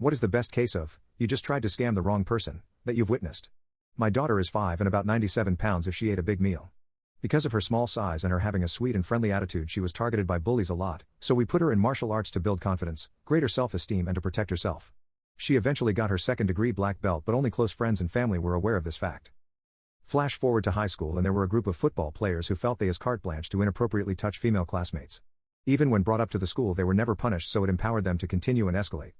What is the best case of, you just tried to scam the wrong person, that you've witnessed? My daughter is 5 and about 97 pounds if she ate a big meal. Because of her small size and her having a sweet and friendly attitude, she was targeted by bullies a lot, so we put her in martial arts to build confidence, greater self-esteem and to protect herself. She eventually got her second-degree black belt, but only close friends and family were aware of this fact. Flash forward to high school and there were a group of football players who felt they as carte blanche to inappropriately touch female classmates. Even when brought up to the school they were never punished, so it empowered them to continue and escalate.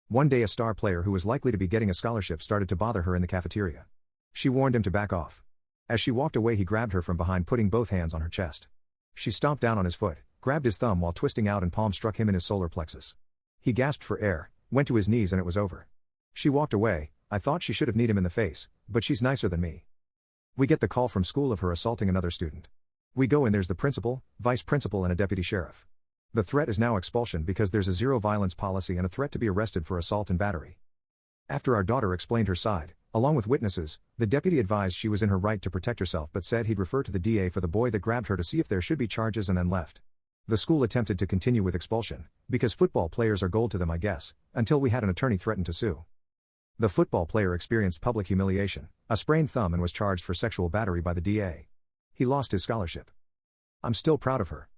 One day a star player who was likely to be getting a scholarship started to bother her in the cafeteria. She warned him to back off. As she walked away he grabbed her from behind, putting both hands on her chest. She stomped down on his foot, grabbed his thumb while twisting out and palm struck him in his solar plexus. He gasped for air, went to his knees and it was over. She walked away. I thought she should have kneed him in the face, but she's nicer than me. We get the call from school of her assaulting another student. We go in, there's the principal, vice principal and a deputy sheriff. The threat is now expulsion because there's a zero violence policy and a threat to be arrested for assault and battery. After our daughter explained her side, along with witnesses, the deputy advised she was in her right to protect herself but said he'd refer to the DA for the boy that grabbed her to see if there should be charges and then left. The school attempted to continue with expulsion, because football players are gold to them I guess, until we had an attorney threaten to sue. The football player experienced public humiliation, a sprained thumb and was charged for sexual battery by the DA. He lost his scholarship. I'm still proud of her.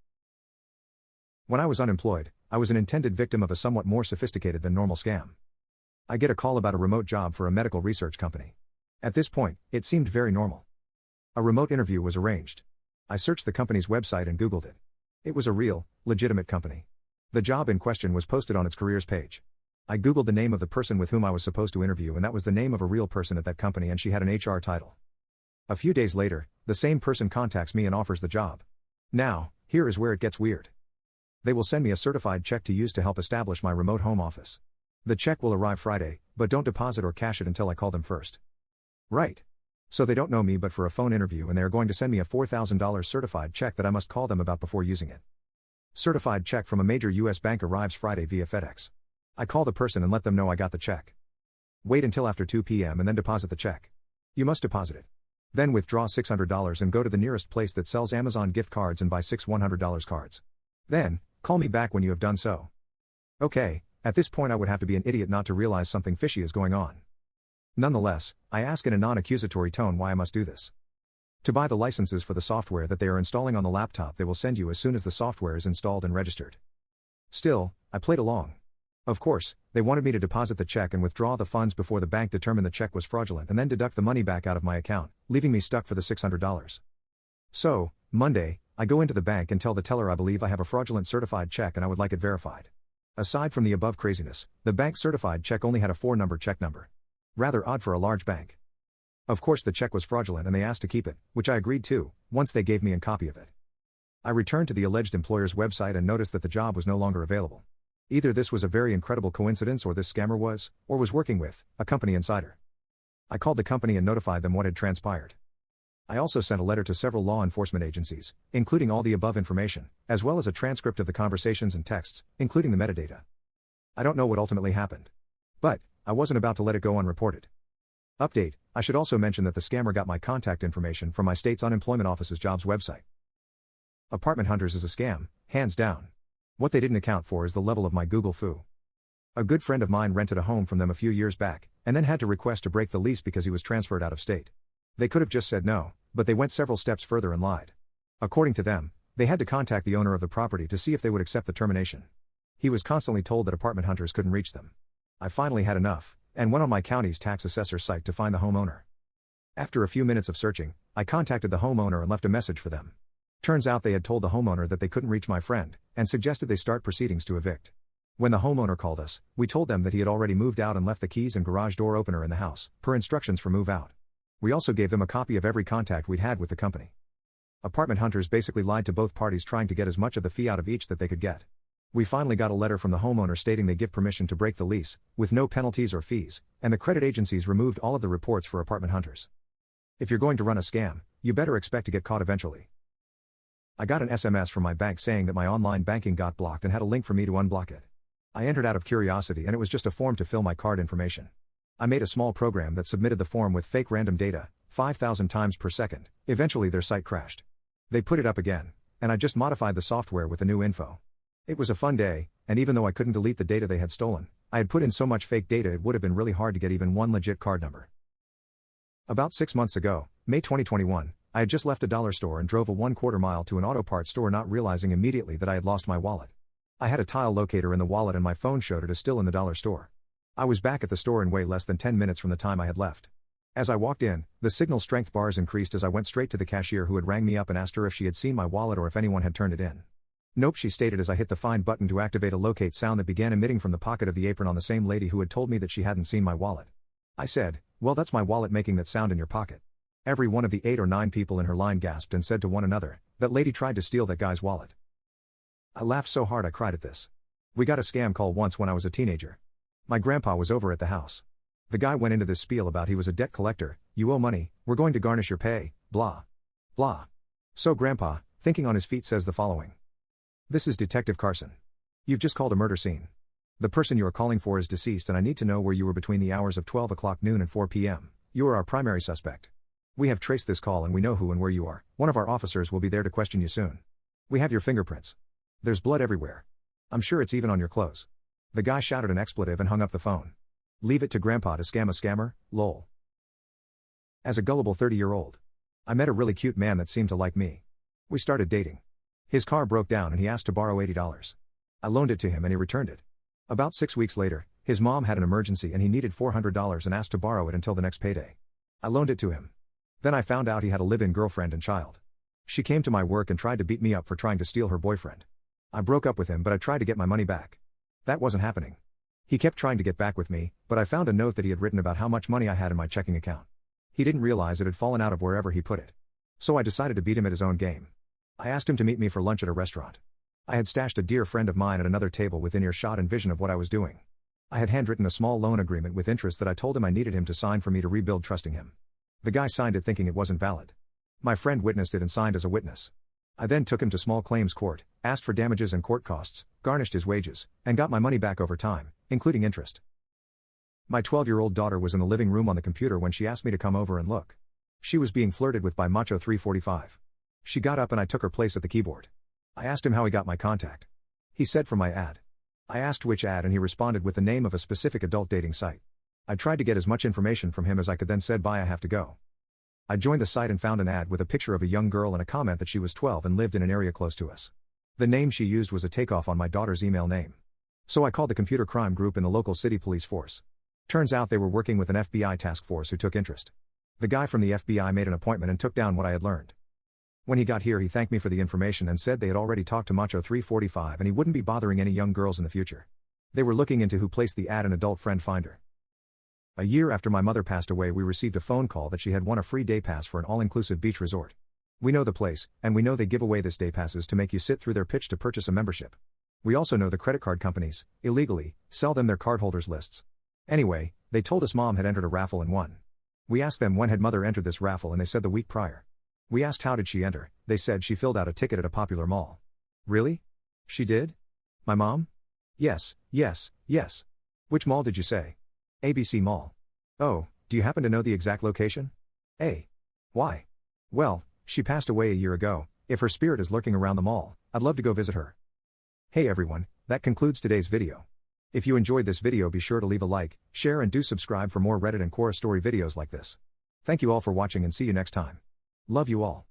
When I was unemployed, I was an intended victim of a somewhat more sophisticated than normal scam. I get a call about a remote job for a medical research company. At this point, it seemed very normal. A remote interview was arranged. I searched the company's website and Googled it. It was a real, legitimate company. The job in question was posted on its careers page. I Googled the name of the person with whom I was supposed to interview and that was the name of a real person at that company and she had an HR title. A few days later, the same person contacts me and offers the job. Now, here is where it gets weird. They will send me a certified check to use to help establish my remote home office. The check will arrive Friday, but don't deposit or cash it until I call them first. Right. So they don't know me but for a phone interview and they are going to send me a $4,000 certified check that I must call them about before using it. Certified check from a major US bank arrives Friday via FedEx. I call the person and let them know I got the check. Wait until after 2 p.m. and then deposit the check. You must deposit it. Then withdraw $600 and go to the nearest place that sells Amazon gift cards and buy 6 $100 cards. Then, call me back when you have done so. Okay, at this point I would have to be an idiot not to realize something fishy is going on. Nonetheless, I ask in a non-accusatory tone why I must do this. To buy the licenses for the software that they are installing on the laptop they will send you as soon as the software is installed and registered. Still, I played along. Of course, they wanted me to deposit the check and withdraw the funds before the bank determined the check was fraudulent and then deduct the money back out of my account, leaving me stuck for the $600. So, Monday, I go into the bank and tell the teller I believe I have a fraudulent certified check and I would like it verified. Aside from the above craziness, the bank certified check only had a 4-number check number. Rather odd for a large bank. Of course the check was fraudulent and they asked to keep it, which I agreed to, once they gave me a copy of it. I returned to the alleged employer's website and noticed that the job was no longer available. Either this was a very incredible coincidence or this scammer was, or was working with, a company insider. I called the company and notified them what had transpired. I also sent a letter to several law enforcement agencies, including all the above information, as well as a transcript of the conversations and texts, including the metadata. I don't know what ultimately happened. But, I wasn't about to let it go unreported. Update, I should also mention that the scammer got my contact information from my state's unemployment office's jobs website. Apartment Hunters is a scam, hands down. What they didn't account for is the level of my Google foo. A good friend of mine rented a home from them a few years back, and then had to request to break the lease because he was transferred out of state. They could have just said no, but they went several steps further and lied. According to them, they had to contact the owner of the property to see if they would accept the termination. He was constantly told that Apartment Hunters couldn't reach them. I finally had enough, and went on my county's tax assessor's site to find the homeowner. After a few minutes of searching, I contacted the homeowner and left a message for them. Turns out they had told the homeowner that they couldn't reach my friend, and suggested they start proceedings to evict. When the homeowner called us, we told them that he had already moved out and left the keys and garage door opener in the house, per instructions for move out. We also gave them a copy of every contact we'd had with the company. Apartment Hunters basically lied to both parties, trying to get as much of the fee out of each that they could get. We finally got a letter from the homeowner stating they give permission to break the lease, with no penalties or fees, and the credit agencies removed all of the reports for Apartment Hunters. If you're going to run a scam, you better expect to get caught eventually. I got an SMS from my bank saying that my online banking got blocked and had a link for me to unblock it. I entered out of curiosity and it was just a form to fill my card information. I made a small program that submitted the form with fake random data, 5,000 times per second. Eventually their site crashed. They put it up again, and I just modified the software with the new info. It was a fun day, and even though I couldn't delete the data they had stolen, I had put in so much fake data it would have been really hard to get even one legit card number. About 6 months ago, May 2021, I had just left a dollar store and drove a 1/4 mile to an auto parts store, not realizing immediately that I had lost my wallet. I had a tile locator in the wallet and my phone showed it as still in the dollar store. I was back at the store in way less than 10 minutes from the time I had left. As I walked in, the signal strength bars increased as I went straight to the cashier, who had rang me up and asked her if she had seen my wallet or if anyone had turned it in. Nope, she stated as I hit the find button to activate a locate sound that began emitting from the pocket of the apron on the same lady who had told me that she hadn't seen my wallet. I said, "Well, that's my wallet making that sound in your pocket." Every one of the 8 or 9 people in her line gasped and said to one another, "That lady tried to steal that guy's wallet." I laughed so hard I cried at this. We got a scam call once when I was a teenager. My grandpa was over at the house. The guy went into this spiel about he was a debt collector, "You owe money, we're going to garnish your pay, blah. Blah. So grandpa, thinking on his feet, says the following. "This is Detective Carson. You've just called a murder scene. The person you are calling for is deceased and I need to know where you were between the hours of 12 o'clock noon and 4 p.m. You are our primary suspect. We have traced this call and we know who and where you are. One of our officers will be there to question you soon. We have your fingerprints. There's blood everywhere. I'm sure it's even on your clothes." The guy shouted an expletive and hung up the phone. Leave it to grandpa to scam a scammer, lol. As a gullible 30-year-old, I met a really cute man that seemed to like me. We started dating. His car broke down and he asked to borrow $80. I loaned it to him and he returned it. About 6 weeks later, his mom had an emergency and he needed $400 and asked to borrow it until the next payday. I loaned it to him. Then I found out he had a live-in girlfriend and child. She came to my work and tried to beat me up for trying to steal her boyfriend. I broke up with him, but I tried to get my money back. That wasn't happening. He kept trying to get back with me, but I found a note that he had written about how much money I had in my checking account. He didn't realize it had fallen out of wherever he put it. So I decided to beat him at his own game. I asked him to meet me for lunch at a restaurant. I had stashed a dear friend of mine at another table within earshot and vision of what I was doing. I had handwritten a small loan agreement with interest that I told him I needed him to sign for me to rebuild trusting him. The guy signed it thinking it wasn't valid. My friend witnessed it and signed as a witness. I then took him to small claims court, asked for damages and court costs, garnished his wages, and got my money back over time, including interest. My 12-year-old daughter was in the living room on the computer when she asked me to come over and look. She was being flirted with by Macho 345. She got up and I took her place at the keyboard. I asked him how he got my contact. He said from my ad. I asked which ad and he responded with the name of a specific adult dating site. I tried to get as much information from him as I could, then said bye, I have to go. I joined the site and found an ad with a picture of a young girl and a comment that she was 12 and lived in an area close to us. The name she used was a takeoff on my daughter's email name. So I called the computer crime group in the local city police force. Turns out they were working with an FBI task force who took interest. The guy from the FBI made an appointment and took down what I had learned. When he got here he thanked me for the information and said they had already talked to Macho 345 and he wouldn't be bothering any young girls in the future. They were looking into who placed the ad in Adult Friend Finder. A year after my mother passed away we received a phone call that she had won a free day pass for an all-inclusive beach resort. We know the place, and we know they give away this day passes to make you sit through their pitch to purchase a membership. We also know the credit card companies, illegally, sell them their cardholders lists. Anyway, they told us mom had entered a raffle and won. We asked them when had mother entered this raffle and they said the week prior. We asked how did she enter, they said she filled out a ticket at a popular mall. Really? She did? My mom? Yes. Which mall did you say? ABC Mall. Oh, do you happen to know the exact location? Why? Well, she passed away a year ago. If her spirit is lurking around the mall, I'd love to go visit her. Hey everyone, that concludes today's video. If you enjoyed this video be sure to leave a like, share and do subscribe for more Reddit and Quora story videos like this. Thank you all for watching and see you next time. Love you all.